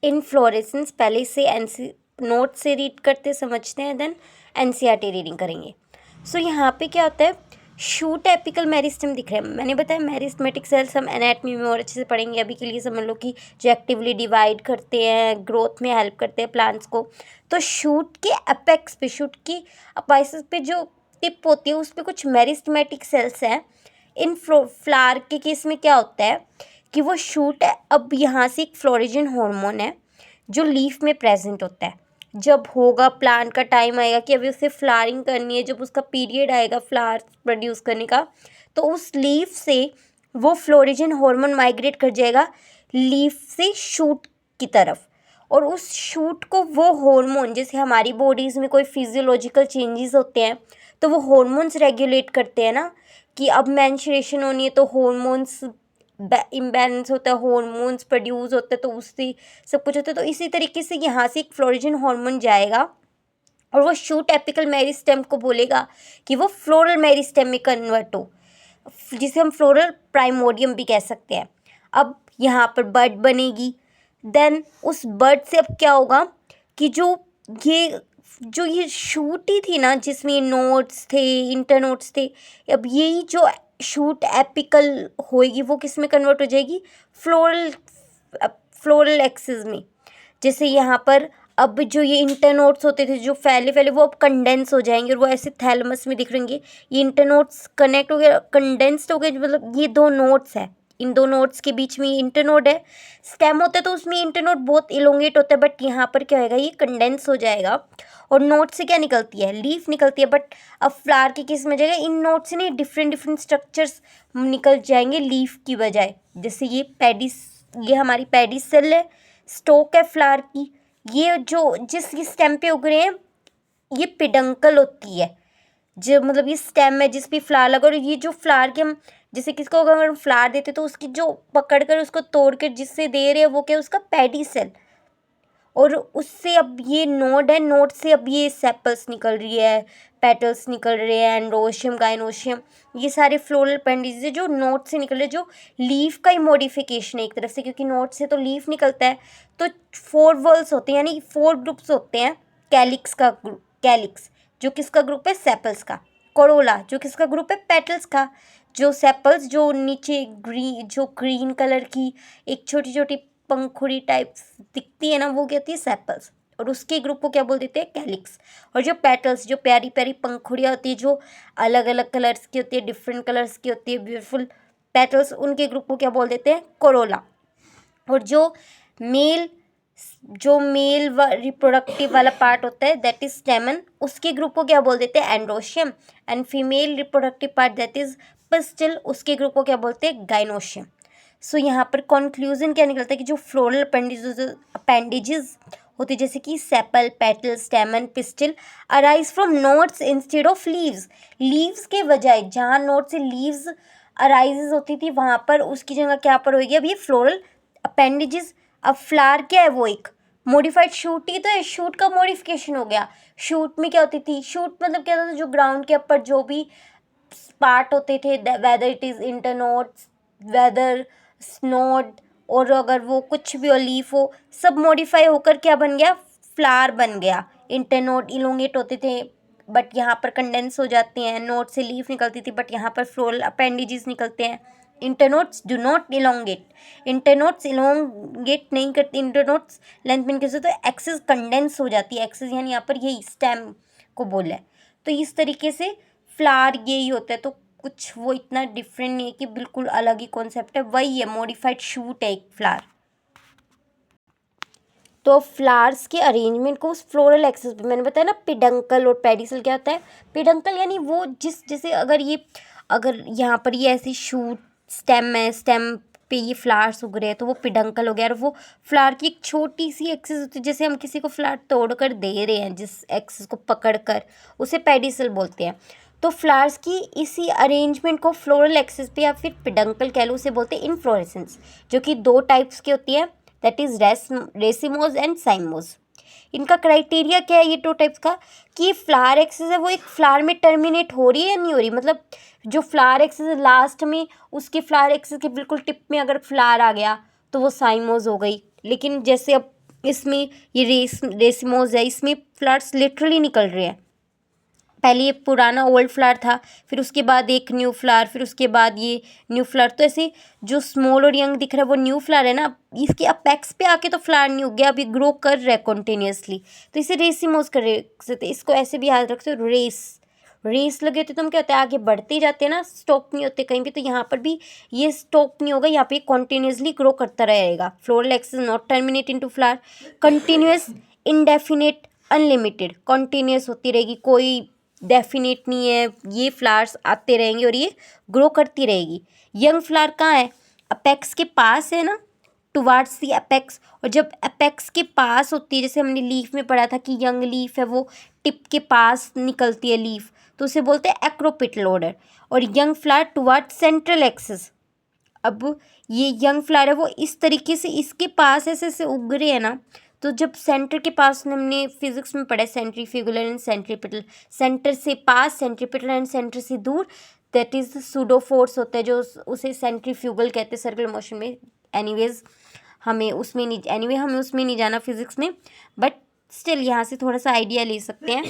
Inflorescence पहले से note से रीड करते समझते हैं, देन एनसीईआरटी रीडिंग करेंगे। सो यहाँ पे क्या होता है, शूट एपिकल मेरिस्टेम दिख रहा है। मैंने बताया मेरिस्टेमेटिक सेल्स हम एनाटमी में और अच्छे से पढ़ेंगे। अभी के लिए समझ लो कि जो एक्टिवली डिवाइड करते हैं, ग्रोथ में हेल्प करते हैं प्लांट्स को। तो शूट के अपेक्स पे, शूट की अपाइसिस पे जो टिप होती है उस पर कुछ मेरिस्टेमेटिक सेल्स हैं। इन फ्लावर के केस में क्या होता है कि वो शूट है, अब यहाँ से एक फ्लोरिजन हार्मोन है जो लीफ में प्रेजेंट होता है। जब होगा प्लांट का टाइम आएगा कि अभी उसे फ्लावरिंग करनी है, जब उसका पीरियड आएगा फ्लावर प्रोड्यूस करने का, तो उस लीफ से वो फ्लोरिजन हार्मोन माइग्रेट कर जाएगा लीफ से शूट की तरफ। और उस शूट को वो हार्मोन, जैसे हमारी बॉडीज़ में कोई फिजियोलॉजिकल चेंजेस होते हैं तो वो हार्मोन्स रेगुलेट करते हैं ना, कि अब मेंस्ट्रुएशन होनी है तो हार्मोन्स इम्बैलेंस होता है, हार्मोन्स प्रोड्यूस होते हैं, तो उससे सब कुछ होता है। तो इसी तरीके से यहाँ से एक फ्लोरिजन हार्मोन जाएगा और वो शूट एपिकल मेरिस्टेम को बोलेगा कि वो फ्लोरल मेरिस्टेम में कन्वर्ट हो, जिसे हम फ्लोरल प्राइमोडियम भी कह सकते हैं। अब यहाँ पर बड बनेगी, देन उस बड से अब क्या होगा कि जो ये शूट ही थी ना जिसमें नोट्स थे, इंटरनोट्स थे, अब यही जो शूट एपिकल होएगी वो किस में कन्वर्ट हो जाएगी, फ्लोरल एक्सिस में। जैसे यहाँ पर अब जो ये इंटरनोट्स होते थे जो फैले वो अब कंडेंस हो जाएंगे और वो ऐसे थैलमस में दिख रहेंगे। ये इंटरनोट्स कनेक्ट हो गया, कंडेंस्ड हो गए, मतलब ये दो नोट्स है, इन दो नोट्स के बीच में ये इंटरनोड है। स्टेम होता है तो उसमें इंटरनोड बहुत इलोंगेट होता है, बट यहाँ पर क्या होगा, ये कंडेंस हो जाएगा और नोट से क्या निकलती है, लीफ निकलती है। बट अब फ्लावर के केस में जाएगा, इन नोट से नहीं डिफरेंट स्ट्रक्चर्स निकल जाएंगे लीफ की बजाय। जैसे ये हमारी पैडी सेल है, स्टोक है फ्लावर की, ये जो जिस स्टेम पे उग रहे हैं ये पिडंकल होती है, जो मतलब ये स्टेम है जिस पे फ्लावर लगा। और ये जो फ्लावर के हम जैसे किसको अगर हम फ्लावर देते तो उसकी जो पकड़ कर उसको तोड़ कर जिससे दे रहे हैं वो क्या, उसका पैडी सेल। और उससे अब ये नोड है, नोड से अब ये सेपल्स निकल रही है, पेटल्स निकल रहे हैं, एंड्रोशियम गाइनोशियम, ये सारे फ्लोरल अपेंडिजेस है जो नोड से निकल रहे हैं, जो लीफ का ही मॉडिफिकेशन है एक तरफ से, क्योंकि नोड से तो लीफ निकलता है। तो 4 वॉल्स होते हैं, यानी 4 ग्रुप्स होते हैं। कैलिक्स जो किसका ग्रुप है, सेपल्स का। कोरोला जो किसका ग्रुप है, पेटल्स का। जो सेपल्स जो नीचे ग्रीन कलर की एक छोटी छोटी पंखुड़ी टाइप दिखती है ना, वो क्या होती है, सेपल्स। और उसके ग्रुप को क्या बोल देते हैं, कैलिक्स। और जो पेटल्स, जो प्यारी प्यारी पंखुड़ियाँ होती है जो अलग अलग कलर्स की होती है, डिफरेंट कलर्स की होती है, ब्यूटीफुल पेटल्स, उनके ग्रुप को क्या बोल देते हैं, कोरोला। और जो मेल रिप्रोडक्टिव वाला पार्ट होता है दैट इज स्टेमन, उसके ग्रुप को क्या बोल देते हैं, androecium. And female reproductive part that is pistil, उसके ग्रुप को क्या बोलते हैं, गाइनोशियम। सो यहाँ पर कंक्लूजन क्या निकलता है कि जो फ्लोरल अपेंडेजेस होते जैसे कि sepal, petal, स्टेमन, pistil arise from notes instead of leaves. Leaves के बजाय जहाँ नोट से लीव्स अराइजेज होती थी वहाँ पर उसकी जगह क्या पर होगी, अब ये फ्लोरल अपेंडेजेस। अब फ्लावर क्या है, वो एक मॉडिफाइड शूट ही तो है, शूट का मॉडिफिकेशन हो गया। शूट में क्या होती थी, शूट मतलब क्या होता था, जो ग्राउंड के ऊपर जो भी पार्ट होते थे, whether it is internodes, whether स्नोड, और अगर वो कुछ भी हो, लीफ हो, सब मॉडिफाई होकर क्या बन गया, फ्लावर बन गया। इंटरनोड इलोंगेट होते थे बट यहाँ पर कंडेंस हो जाते हैं, नोड से लीफ निकलती थी बट यहाँ पर फ्लोरल अपेंडेजेस निकलते हैं। Internodes do not elongate, internodes elongate नहीं करती, इंटरनोड्स लेंथ में कैसे, तो एक्सिस कंडेंस हो जाती है। एक्सिस यानी यहाँ पर यही स्टेम को बोला है। तो इस तरीके से फ्लावर यही होता है। तो कुछ वो इतना डिफरेंट नहीं है कि बिल्कुल अलग ही कॉन्सेप्ट है, वही है, मॉडिफाइड शूट है एक फ्लावर। तो फ्लावर्स के अरेंजमेंट को उस फ्लोरल एक्सिस पे मैंने बताया ना, पिडंकल और पेडिसल क्या होता है, पिडंकल यानी वो जैसे अगर यहाँ पर ये ऐसी शूट स्टेम है, स्टेम पे ये फ्लावर्स उग रहे हैं तो वो पिडंकल हो गया। और वो फ्लावर की एक छोटी सी एक्सिस होती है, जैसे हम किसी को फ्लावर तोड़ कर दे रहे हैं, जिस एक्सिस को पकड़ कर, उसे पेडिसल बोलते हैं। तो फ्लावर्स की इसी अरेंजमेंट को फ्लोरल एक्सिस पे या फिर पिडंकल कह लो, उसे बोलते हैं इनफ्लोरेसेंस, जो कि 2 टाइप्स की होती है, that is racemose and cymose. इनका क्राइटेरिया क्या है, ये 2 टाइप्स का, कि फ्लावर एक्सिस है वो एक फ्लावर में टर्मिनेट हो रही है या नहीं हो रही, मतलब जो फ्लावर एक्सिस है लास्ट में, उसके फ्लावर एक्सिस के बिल्कुल टिप में अगर फ्लावर आ गया तो वो साइमोज हो गई। लेकिन जैसे अब इसमें ये रेसिमोज है, इसमें फ्लावर्स लिटरली निकल रहे हैं। पहले ये पुराना ओल्ड फ्लावर था, फिर उसके बाद एक न्यू फ्लावर, फिर उसके बाद ये न्यू फ्लावर। तो ऐसे जो स्मॉल और यंग दिख रहा है वो न्यू फ्लावर है ना, इसके अपेक्स पे आके तो फ्लावर नहीं उग गया, अभी ग्रो कर रहा है कॉन्टिन्यूसली, तो इसे रेसिमोस कर सकते। इसको ऐसे भी याद रखते हो, रेस लगे होते तो हम क्या होता है आगे बढ़ते ही जाते हैं ना, स्टॉप नहीं होते कहीं भी। तो यहाँ पर भी ये स्टॉप नहीं होगा, यहाँ पे कॉन्टिन्यूसली ग्रो करता रहेगा। Floral axis not terminate into flower, continuous, indefinite, unlimited. Continuous होती रहेगी, कोई डेफिनेट नहीं है, ये फ्लावर्स आते रहेंगे और ये ग्रो करती रहेगी। यंग फ्लावर कहाँ है? अपेक्स के पास है ना, टुवार्ड्स दी अपेक्स। और जब अपेक्स के पास होती है, जैसे हमने लीफ में पढ़ा था कि यंग लीफ है वो टिप के पास निकलती है लीफ, तो उसे बोलते हैं एक्रोपिटल ऑर्डर। और young flower towards central axis. अब ये यंग फ्लावर है वो इस तरीके से इसके पास ऐसे ऐसे उग रहे हैं ना, तो जब सेंटर के पास, हमने फिजिक्स में पढ़ा सेंट्रीफ्यूगल एंड सेंट्रीपिटल, सेंटर से पास, सेंट्रीपिटल एंड सेंटर से दूर, दैट इज सूडो फोर्स होता है, जो उसे सेंट्रीफ्यूगल कहते हैं सर्कुलर मोशन में। एनीवेज हमें उसमें नहीं जाना फिजिक्स में, बट स्टिल यहाँ से थोड़ा सा आइडिया ले सकते हैं।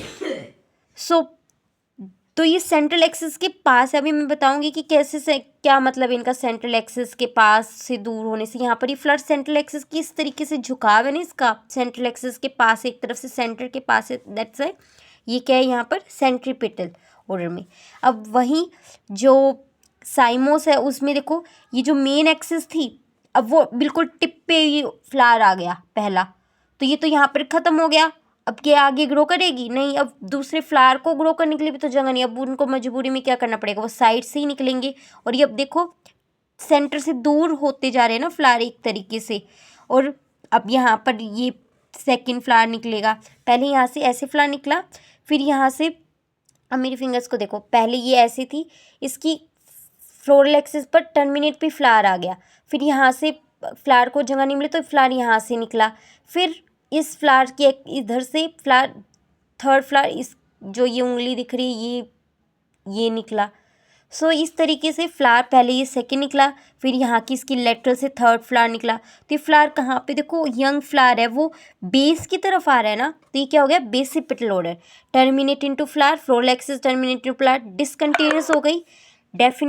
तो ये सेंट्रल एक्सिस के पास है। अभी मैं बताऊंगी कि कैसे से क्या मतलब इनका सेंट्रल एक्सिस के पास से दूर होने से। यहाँ पर ये फ्लड सेंट्रल एक्सिस की इस तरीके से झुकाव है ना, इसका सेंट्रल एक्सिस के पास एक तरफ से सेंटर के पास है, दैट्स वाई ये क्या है यहाँ पर सेंट्रीपिटल ऑर्डर में। अब वहीं जो साइमोस है उसमें देखो, ये जो मेन एक्सिस थी अब वो बिल्कुल टिप पे ये फ्लावर आ गया पहला, तो ये तो यहाँ पर ख़त्म हो गया। अब क्या आगे ग्रो करेगी? नहीं, अब दूसरे फ्लावर को ग्रो करने के लिए भी तो जगह नहीं, अब उनको मजबूरी में क्या करना पड़ेगा, वो साइड से ही निकलेंगे। और ये अब देखो सेंटर से दूर होते जा रहे हैं ना फ्लावर एक तरीके से। और अब यहाँ पर ये सेकंड फ्लावर निकलेगा, पहले यहाँ से ऐसे फ्लावर निकला, फिर यहाँ से, अब मेरी फिंगर्स को देखो, पहले ये ऐसी थी, इसकी फ्लोरल एक्सिस पर टर्मिनेट पे फ्लावर आ गया, फिर यहाँ से फ्लावर को जगह नहीं मिली तो फ्लावर यहाँ से निकला, फिर इस फ्लावर की इधर से फ्लावर, थर्ड फ्लावर, इस जो ये उंगली दिख रही है ये निकला। सो इस तरीके से फ्लावर, पहले ये सेकंड निकला, फिर यहाँ की इसकी लेटरल से थर्ड फ्लावर निकला। तो ये फ्लावर कहाँ पे, देखो यंग फ्लावर है वो बेस की तरफ आ रहा है ना, तो ये क्या हो गया, basipetal order. Terminate into flower, floral axis terminate into flower, discontinuous हो गई, डेफिनेट